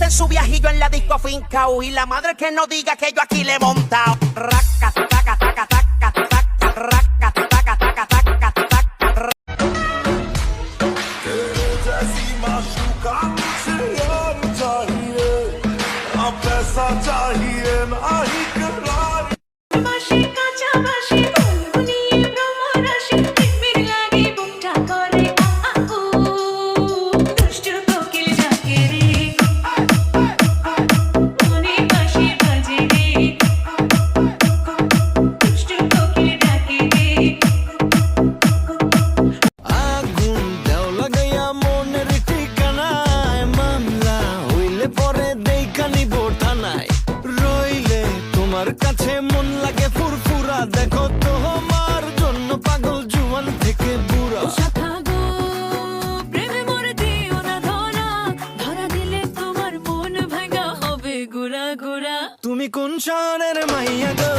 en su viajillo en la disco afincao. Y la madre que no diga que yo aquí le he montado. Raca, taca, taca, taca, taca, raca, taca, taca, taca, taca. বাঁশি কাঁচা বাঁশি গুনগুনিয়ে ভ্রমরাশি প্রেমের লাগি বুকটা করে আউ দুষ্টু কোকিল ডাকে রে মনে বাঁশি বাজে রে দুষ্টু কোকিল ডাকে রে আগুন দেও লাগাইয়া মনের ঠিকানায় মামলা হইলে পরে দেইখানি বোঠানায় রইলে তোমার কাছে মন লাগে ফুরফুরা দেখো তোমার জন্য পাগল জুয়ান থেকে বুড়া শাখা গো প্রেমে মরে দিও না ধরা ধরা দিলে তোমার মন ভাঙা হবে গুড়া গুড়া তুমি কোন শহরের মাইয়া গো